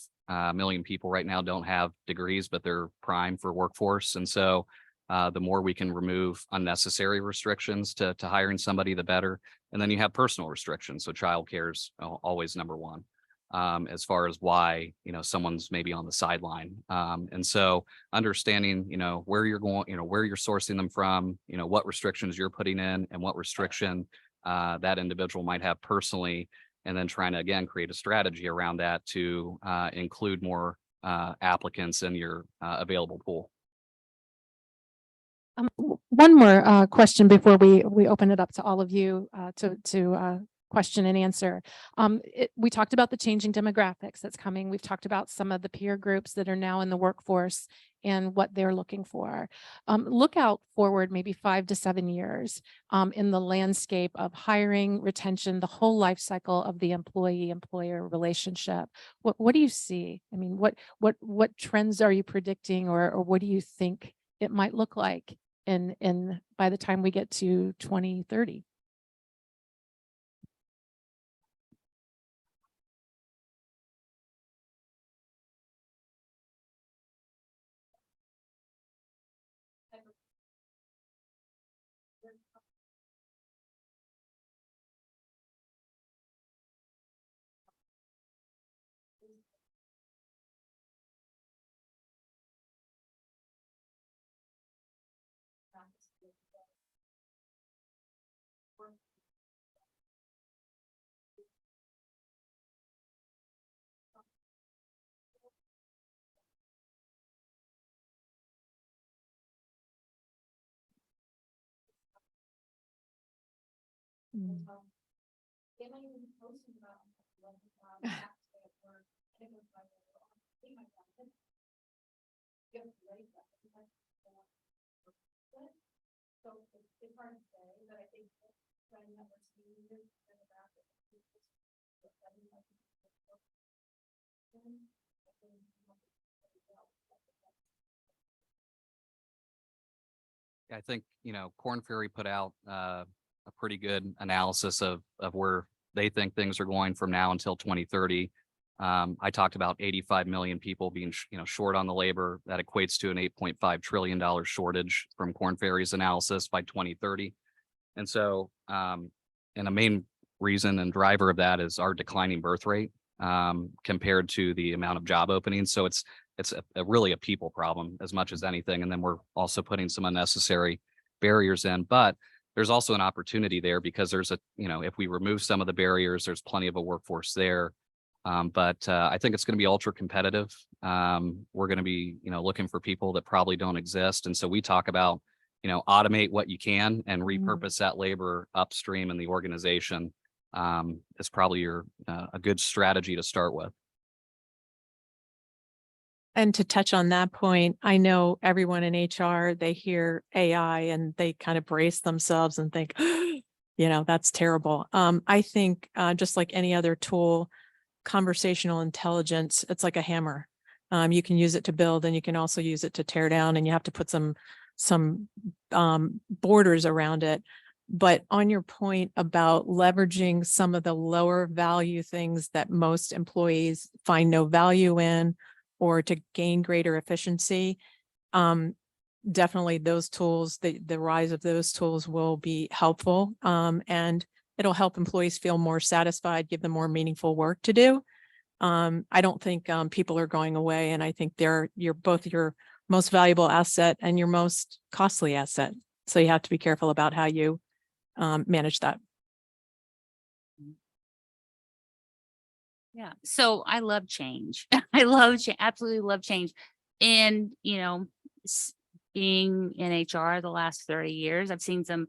million people right now don't have degrees, but they're prime for workforce. And so the more we can remove unnecessary restrictions to hiring somebody, the better. And then you have personal restrictions. So childcare is always number one. As far as why, someone's maybe on the sideline. And so understanding, where you're going, where you're sourcing them from, what restrictions you're putting in and what restriction that individual might have personally, and then trying to, again, create a strategy around that to include more applicants in your available pool.
One more question before we open it up to all of you to question and answer. We talked about the changing demographics that's coming. We've talked about some of the peer groups that are now in the workforce and what they're looking for. Look out forward maybe 5 to 7 years in the landscape of hiring, retention, the whole life cycle of the employee-employer relationship. What do you see? I mean, what trends are you predicting, or what do you think it might look like in by the time we get to 2030?
I think, Korn Ferry put out a pretty good analysis of where they think things are going from now until 2030. I talked about 85 million people being, short on the labor. That equates to an $8.5 trillion shortage from Korn Ferry's analysis by 2030. And so, and a main reason and driver of that is our declining birth rate compared to the amount of job openings. So it's really a people problem as much as anything. And then we're also putting some unnecessary barriers in, but there's also an opportunity there because there's if we remove some of the barriers, there's plenty of a workforce there. But I think it's going to be ultra competitive. We're going to be, looking for people that probably don't exist. And so we talk about, automate what you can and repurpose that labor upstream in the organization. Is probably a good strategy to start with.
And to touch on that point, I know everyone in HR, they hear AI and they kind of brace themselves and think, that's terrible. I think just like any other tool, conversational intelligence, it's like a hammer. You can use it to build and you can also use it to tear down, and you have to put some borders around it. But on your point about leveraging some of the lower value things that most employees find no value in, or to gain greater efficiency, definitely those tools, the rise of those tools will be helpful, and it'll help employees feel more satisfied, give them more meaningful work to do. I don't think people are going away, and I think you're both your most valuable asset and your most costly asset. So you have to be careful about how you manage that.
Yeah. So I love change. Absolutely love change. And, being in HR the last 30 years, I've seen some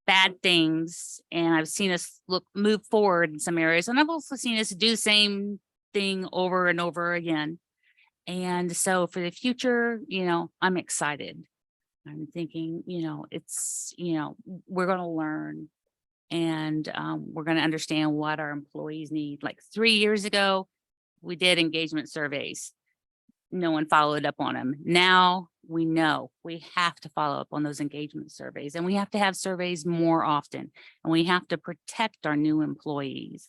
bad things and I've seen us move forward in some areas. And I've also seen us do the same thing over and over again. And so for the future, I'm excited. I'm thinking, it's, we're going to learn. And we're going to understand what our employees need. Like 3 years ago, we did engagement surveys. No one followed up on them. Now we know we have to follow up on those engagement surveys, and we have to have surveys more often, and we have to protect our new employees,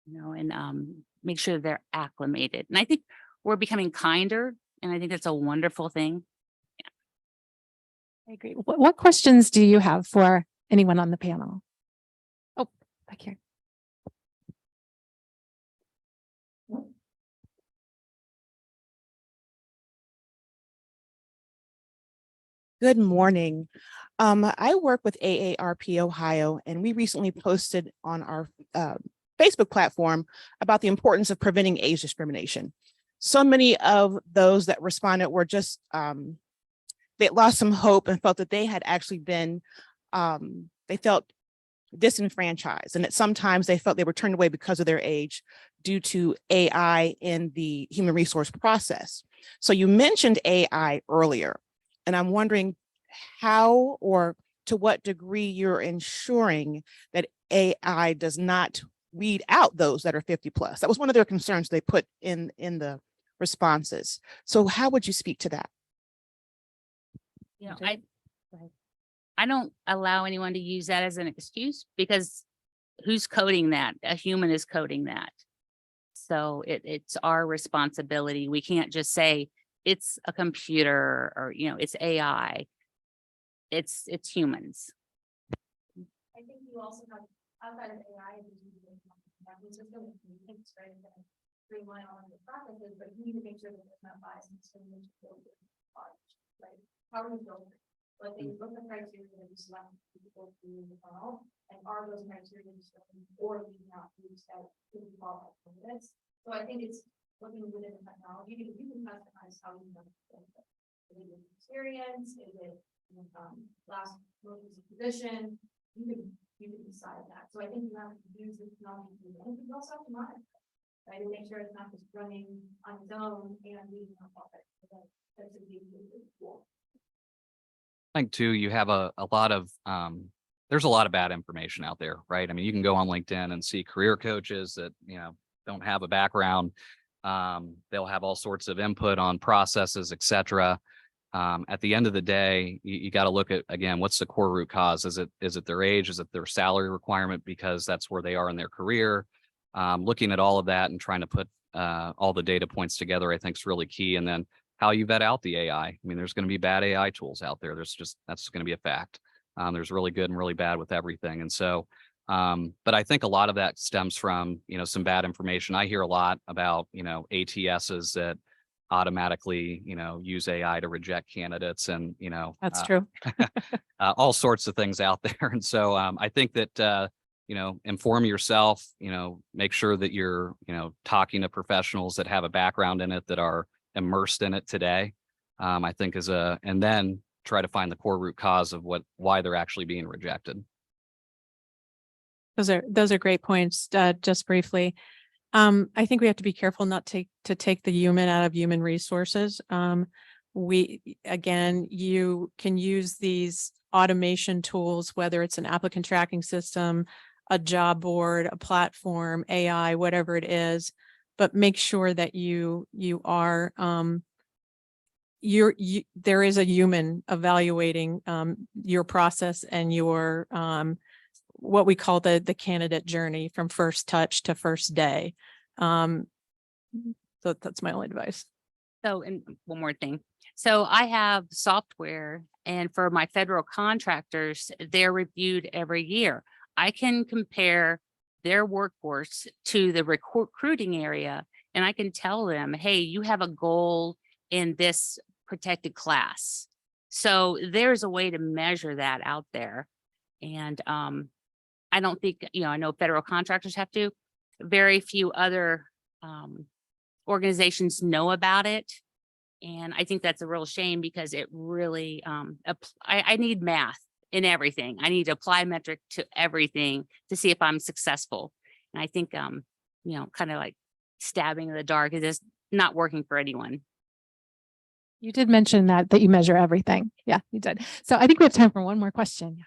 and make sure they're acclimated. And I think we're becoming kinder, and I think that's a wonderful thing.
I agree. What questions do you have for anyone on the panel? Oh, back here.
Good morning. I work with AARP Ohio, and we recently posted on our Facebook platform about the importance of preventing age discrimination. So many of those that responded were just, they lost some hope and felt that they had actually been, they felt disenfranchised, and that sometimes they felt they were turned away because of their age. due to AI in the human resource process. So you mentioned AI earlier, and I'm wondering how or to what degree you're ensuring that AI does not weed out those that are 50 plus. That was one of their concerns they put in the responses. So how would you speak to that?
You know,
Okay.
I don't allow anyone to use that as an excuse, because who's coding that? A human is coding that. So it's our responsibility. We can't just say it's a computer or, you know, it's AI. It's humans.
I think you also have, outside of AI, it's just going to right, and streamline all of the processes, but you need to make sure that there's not bias in right? How are you building? Like they look at criteria that you select people through the funnel, and are those criteria or do you not use that to qualify for this? So I think it's looking within the technology, because you can customize how you want to it. Is it experience? Is it last position? You can decide that. So I think you have to use the technology to do it. And you also have to monitor, right? And make sure it's not just running on its own and leaving on all that. That's a big tool.
I think too, you have a lot of, there's a lot of bad information out there, right? I mean, you can go on LinkedIn and see career coaches that, you know, don't have a background. They'll have all sorts of input on processes, et cetera. At the end of the day, you got to look at, again, what's the core root cause? Is it their age? Is it their salary requirement? Because that's where they are in their career. Looking at all of that and trying to put all the data points together, I think is really key. And then how you vet out the AI. I mean, there's going to be bad AI tools out there. That's going to be a fact. There's really good and really bad with everything. And so, but I think a lot of that stems from, you know, some bad information. I hear a lot about, you know, ATSs that automatically, you know, use AI to reject candidates and, you know,
That's true.
all sorts of things out there. And so I think that, you know, inform yourself, you know, make sure that you're, you know, talking to professionals that have a background in it, that are immersed in it today, I think and then try to find the core root cause of why they're actually being rejected.
Those are great points. Just briefly, I think we have to be careful not to take the human out of human resources. You can use these automation tools, whether it's an applicant tracking system, a job board, a platform, AI, whatever it is, but make sure that you are there is a human evaluating your process and your what we call the candidate journey from first touch to first day. So that's my only advice.
So, and one more thing. So I have software, and for my federal contractors, they're reviewed every year. I can compare their workforce to the recruiting area, and I can tell them, hey, you have a goal in this protected class. So there's a way to measure that out there. And I don't think, you know, I know federal contractors have to, very few other organizations know about it. And I think that's a real shame, because it really, I need math in everything. I need to apply metric to everything to see if I'm successful. And I think, you know, kind of like stabbing in the dark is just not working for anyone.
You did mention that you measure everything. Yeah, you did. So I think we have time for one more question.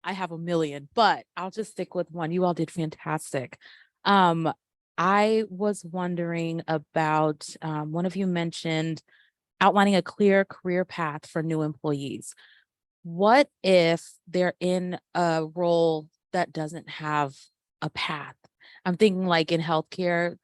I have a million, but I'll just stick with one. You all did fantastic. I was wondering about, one of you mentioned outlining a clear career path for new employees. What if they're in a role that doesn't have a path? I'm thinking like in healthcare,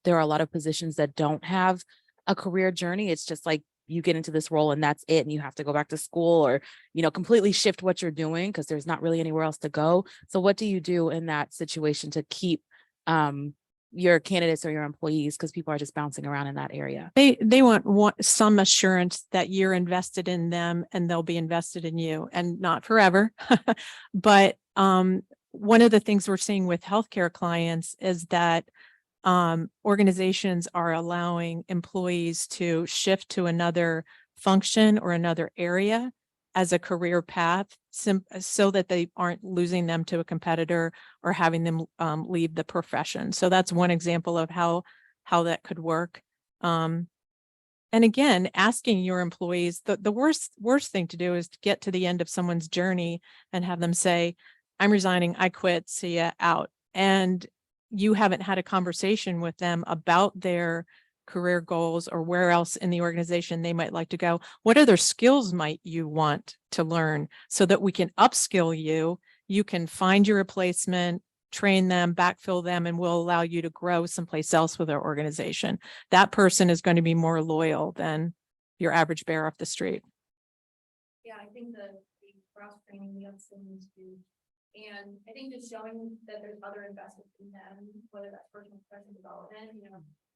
there are a lot of positions that don't have a career journey. It's just like you get into this role and that's it, and you have to go back to school or, you know, completely shift what you're doing because there's not really anywhere else to go. So what do you do in that situation to keep your candidates or your employees, because people are just bouncing around in that area?
They want some assurance that you're invested in them and they'll be invested in you, and not forever. But one of the things we're seeing with healthcare clients is that organizations are allowing employees to shift to another function or another area as a career path, so that they aren't losing them to a competitor or having them leave the profession. So that's one example of how that could work. And again, asking your employees, the worst thing to do is to get to the end of someone's journey and have them say, I'm resigning, I quit, see ya, out. And you haven't had a conversation with them about their career goals or where else in the organization they might like to go. What other skills might you want to learn so that we can upskill you? You can find your replacement, train them, backfill them, and we'll allow you to grow someplace else with our organization. That person is going to be more loyal than your average bear off the street.
Yeah, I think the cross training, the upskilling is huge. And I think just showing that there's other investments in them, whether that's personal professional development,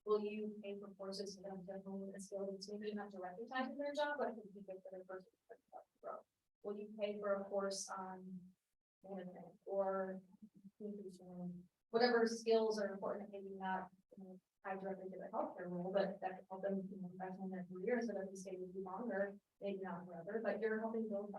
will you pay for courses for them to hone a skill that's maybe not directly tied to their job, but it could be good for their personal professional growth? Will you pay for a course on management or communication, whatever skills are important, maybe not tied directly to the healthcare role, but that could help them invest in their career so that they stay with you longer, maybe not forever, but you're helping build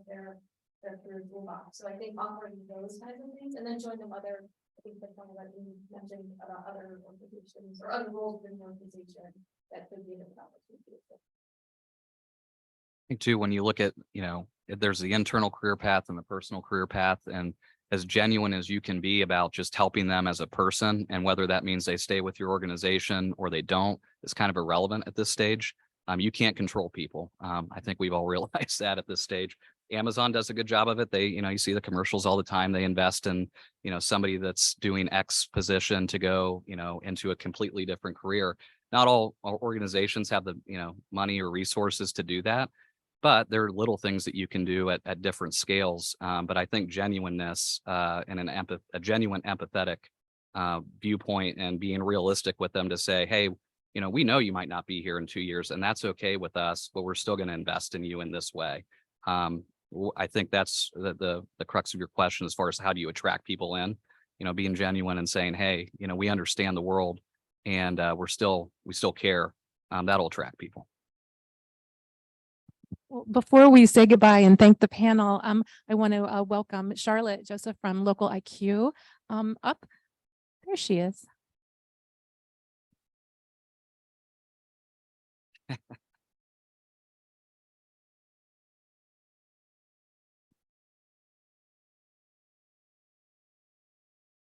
their career toolbox. So I think offering those kinds of things and then showing them other, I think the point that you mentioned about other organizations or other roles within the organization that could be an opportunity.
I think too, when you look at, there's the internal career path and the personal career path, and as genuine as you can be about just helping them as a person, and whether that means they stay with your organization or they don't, is kind of irrelevant at this stage. You can't control people. I think we've all realized that at this stage. Amazon does a good job of it. They, you see the commercials all the time. They invest in, somebody that's doing X position to go, into a completely different career. Not all organizations have the, money or resources to do that, but there are little things that you can do at different scales. But I think genuineness and a genuine empathetic viewpoint and being realistic with them to say, hey, we know you might not be here in 2 years, and that's okay with us, but we're still going to invest in you in this way. I think that's the crux of your question as far as how do you attract people in, being genuine and saying, hey, we understand the world and we still care. That'll attract people.
Well, before we say goodbye and thank the panel, I want to welcome Charlotte Joseph from Local IQ up. There she is.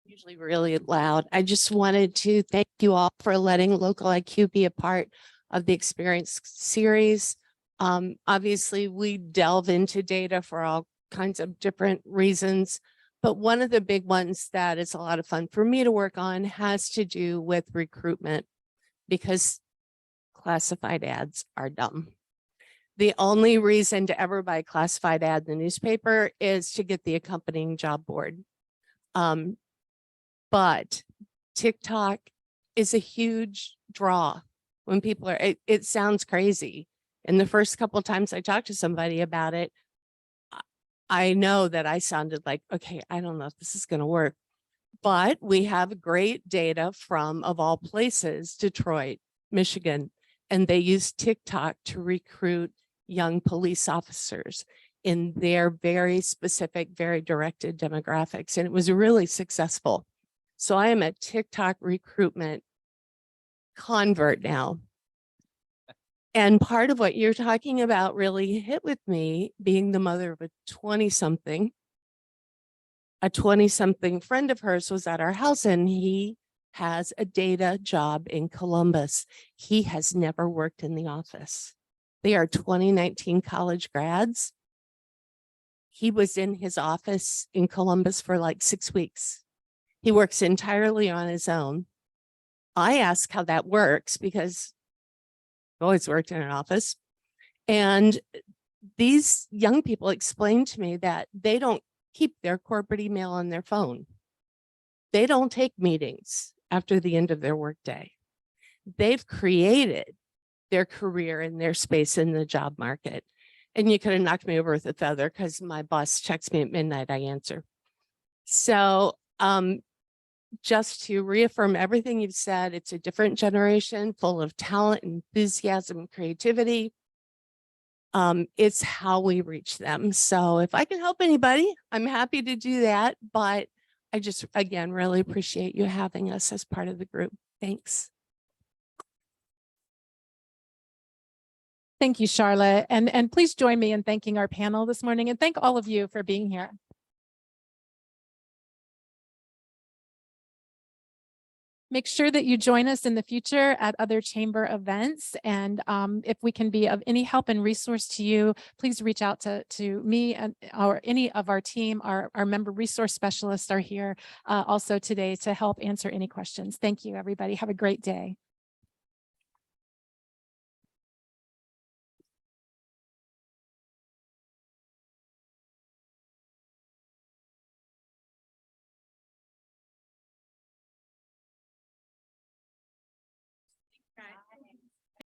Usually really loud. I just wanted to thank you all for letting Local IQ be a part of the experience series. Obviously, we delve into data for all kinds of different reasons, but one of the big ones that is a lot of fun for me to work on has to do with recruitment, because classified ads are dumb. The only reason to ever buy a classified ad in the newspaper is to get the accompanying job board. But TikTok is a huge draw when people are, it sounds crazy. And the first couple of times I talked to somebody about it, I know that I sounded like, okay, I don't know if this is going to work, but we have great data from, of all places, Detroit, Michigan, and they use TikTok to recruit young police officers in their very specific, very directed demographics. And it was really successful. So I am a TikTok recruitment convert now. And part of what you're talking about really hit with me, being the mother of a 20-something. A 20-something friend of hers was at our house and he has a data job in Columbus. He has never worked in the office. They are 2019 college grads. He was in his office in Columbus for like 6 weeks. He works entirely on his own. I ask how that works because I've always worked in an office. And these young people explained to me that they don't keep their corporate email on their phone. They don't take meetings after the end of their workday. They've created their career and their space in the job market. And you could have knocked me over with a feather because my boss checks me at midnight, I answer. So just to reaffirm everything you've said, it's a different generation full of talent, enthusiasm, creativity. It's how we reach them. So if I can help anybody, I'm happy to do that. But I just, again, really appreciate you having us as part of the group. Thanks.
Thank you, Charlotte. And please join me in thanking our panel this morning and thank all of you for being here. Make sure that you join us in the future at other chamber events. And if we can be of any help and resource to you, please reach out to me and or any of our team. Our member resource specialists are here also today to help answer any questions. Thank you, everybody. Have a great day.